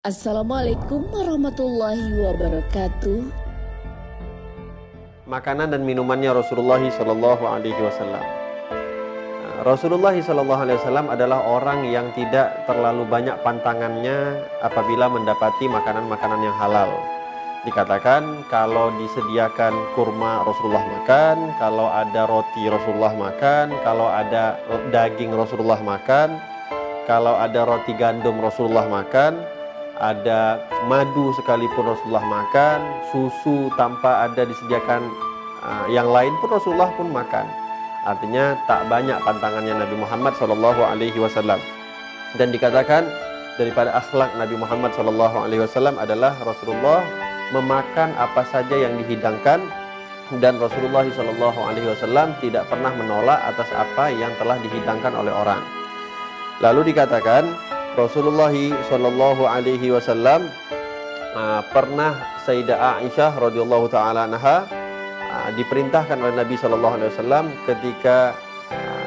Assalamualaikum warahmatullahi wabarakatuh. Makanan dan minumannya Rasulullah Shallallahu Alaihi Wasallam. Rasulullah Shallallahu Alaihi Wasallam adalah orang yang tidak terlalu banyak pantangannya apabila mendapati makanan-makanan yang halal. Dikatakan kalau disediakan kurma Rasulullah makan, kalau ada roti Rasulullah makan, kalau ada daging Rasulullah makan, kalau ada roti gandum Rasulullah makan, ada madu sekalipun Rasulullah makan, susu tanpa ada disediakan yang lain pun Rasulullah pun makan. Artinya tak banyak pantangannya Nabi Muhammad Shallallahu Alaihi Wasallam. Dan dikatakan daripada akhlak Nabi Muhammad Shallallahu Alaihi Wasallam adalah Rasulullah memakan apa saja yang dihidangkan, dan Rasulullah Shallallahu Alaihi Wasallam tidak pernah menolak atas apa yang telah dihidangkan oleh orang. Lalu dikatakan Rasulullah Shallallahu Alaihi Wasallam pernah Sayyidah Aisyah radhiyallahu taala anha diperintahkan oleh Nabi Shallallahu Alaihi Wasallam ketika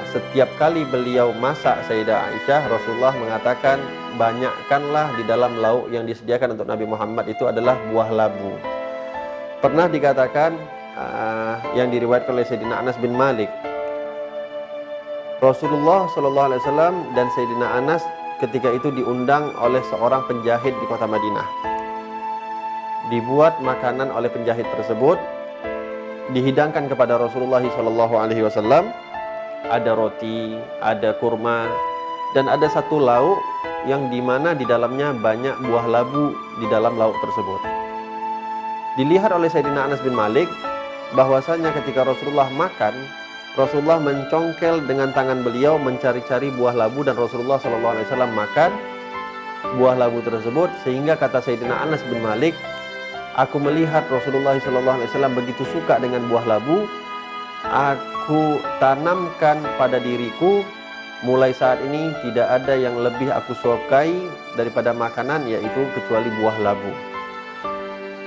setiap kali beliau masak Sayyidah Aisyah, Rasulullah mengatakan banyakkanlah di dalam lauk yang disediakan untuk Nabi Muhammad itu adalah buah labu. Pernah dikatakan yang diriwayatkan oleh Sayyidina Anas bin Malik, Rasulullah Shallallahu Alaihi Wasallam dan Sayyidina Anas ketika itu diundang oleh seorang penjahit di kota Madinah. Dibuat makanan oleh penjahit tersebut, dihidangkan kepada Rasulullah Shallallahu Alaihi Wasallam. Ada roti, ada kurma, dan ada satu lauk yang dimana di dalamnya banyak buah labu di dalam lauk tersebut. Dilihat oleh Sayyidina Anas bin Malik bahwasanya ketika Rasulullah makan, Rasulullah mencongkel dengan tangan beliau mencari-cari buah labu, dan Rasulullah SAW makan buah labu tersebut, sehingga kata Sayyidina Anas bin Malik, aku melihat Rasulullah SAW begitu suka dengan buah labu, aku tanamkan pada diriku, mulai saat ini tidak ada yang lebih aku sukai daripada makanan yaitu kecuali buah labu.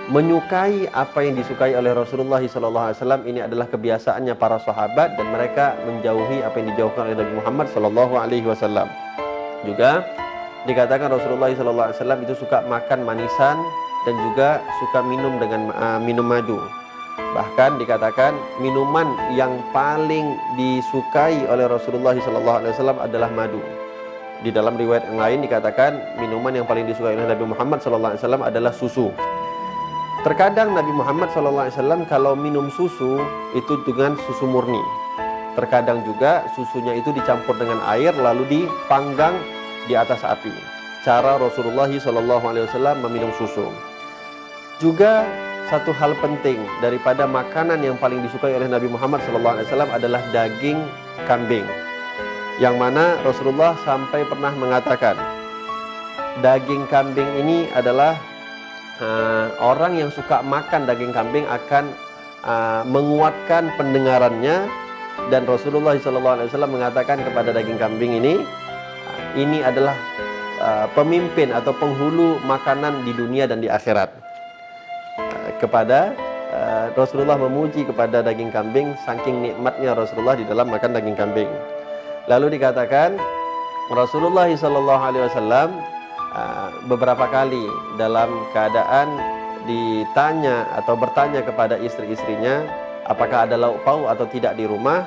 Menyukai apa yang disukai oleh Rasulullah SAW ini adalah kebiasaannya para sahabat, dan mereka menjauhi apa yang dijauhkan oleh Nabi Muhammad SAW. Juga dikatakan Rasulullah SAW itu suka makan manisan dan juga suka minum dengan minum madu. Bahkan dikatakan minuman yang paling disukai oleh Rasulullah SAW adalah madu. Di dalam riwayat yang lain dikatakan minuman yang paling disukai oleh Nabi Muhammad SAW adalah susu. Terkadang Nabi Muhammad SAW kalau minum susu itu dengan susu murni. Terkadang juga susunya itu dicampur dengan air lalu dipanggang di atas api. Cara Rasulullah SAW meminum susu. Juga satu hal penting daripada makanan yang paling disukai oleh Nabi Muhammad SAW adalah daging kambing. Yang mana Rasulullah sampai pernah mengatakan daging kambing ini adalah orang yang suka makan daging kambing akan menguatkan pendengarannya, dan Rasulullah SAW mengatakan kepada daging kambing ini adalah pemimpin atau penghulu makanan di dunia dan di akhirat. Kepada Rasulullah memuji kepada daging kambing saking nikmatnya Rasulullah di dalam makan daging kambing. Lalu dikatakan Rasulullah SAW beberapa kali dalam keadaan ditanya atau bertanya kepada istri-istrinya apakah ada lauk pauk atau tidak di rumah.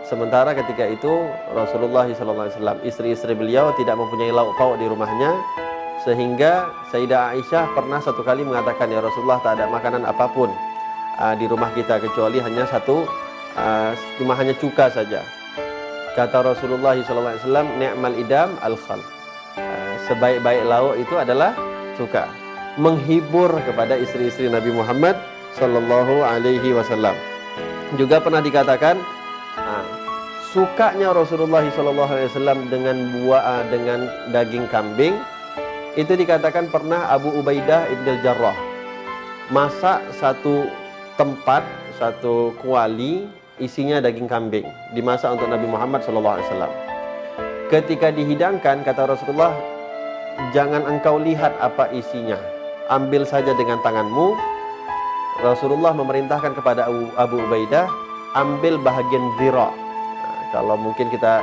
Sementara ketika itu Rasulullah SAW, istri-istri beliau tidak mempunyai lauk pauk di rumahnya, sehingga Sayyidah Aisyah pernah satu kali mengatakan, ya Rasulullah, tak ada makanan apapun di rumah kita kecuali hanya cuma hanya cuka saja. Kata Rasulullah SAW, ni'mal idam al-khal, sebaik-baik lauk itu adalah cuka. Menghibur kepada istri-istri Nabi Muhammad Sallallahu Alaihi Wasallam. Juga pernah dikatakan sukanya Rasulullah Sallallahu Alaihi Wasallam dengan daging kambing itu dikatakan pernah Abu Ubaidah ibn al-Jarrah masak satu tempat, satu kuali isinya daging kambing, dimasak untuk Nabi Muhammad SAW. Ketika dihidangkan, kata Rasulullah, jangan engkau lihat apa isinya, ambil saja dengan tanganmu. Rasulullah memerintahkan kepada Abu Ubaidah, ambil bahagian zira. Kalau mungkin kita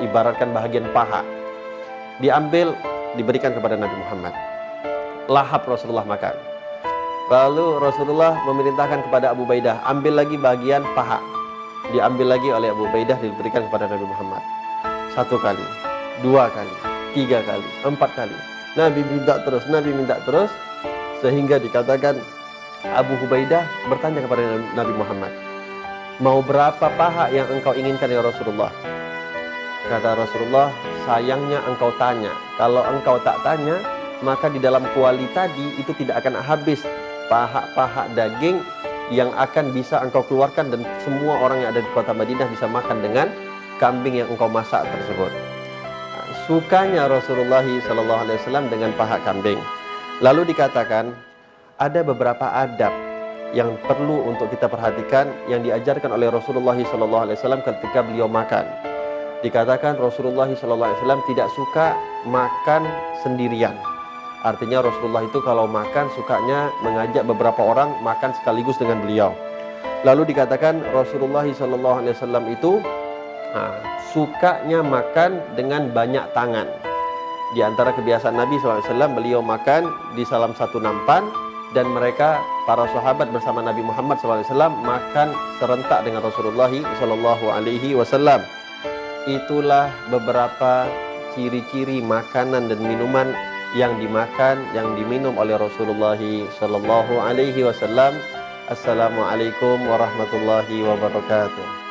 ibaratkan bahagian paha, diambil diberikan kepada Nabi Muhammad. Lahap Rasulullah makan. Lalu Rasulullah memerintahkan kepada Abu Ubaidah, ambil lagi bagian paha. Diambil lagi oleh Abu Ubaidah, diberikan kepada Nabi Muhammad. 1 kali, 2 kali, 3 kali, 4 kali. Nabi minta terus, sehingga dikatakan Abu Ubaidah bertanya kepada Nabi Muhammad, mau berapa paha yang engkau inginkan ya Rasulullah? Kata Rasulullah, sayangnya engkau tanya. Kalau engkau tak tanya, maka di dalam kuali tadi itu tidak akan habis paha-paha daging yang akan bisa engkau keluarkan, dan semua orang yang ada di kota Madinah bisa makan dengan kambing yang engkau masak tersebut. Sukanya Rasulullah SAW dengan paha kambing. Lalu dikatakan ada beberapa adab yang perlu untuk kita perhatikan yang diajarkan oleh Rasulullah SAW ketika beliau makan. Dikatakan Rasulullah SAW tidak suka makan sendirian. Artinya Rasulullah itu kalau makan sukanya mengajak beberapa orang makan sekaligus dengan beliau. Lalu dikatakan Rasulullah SAW itu sukanya makan dengan banyak tangan. Di antara kebiasaan Nabi SAW, beliau makan di salah satu nampan, dan mereka para sahabat bersama Nabi Muhammad SAW makan serentak dengan Rasulullah SAW. Itulah beberapa ciri-ciri makanan dan minuman yang dimakan, yang diminum oleh Rasulullah SAW. Assalamualaikum warahmatullahi wabarakatuh.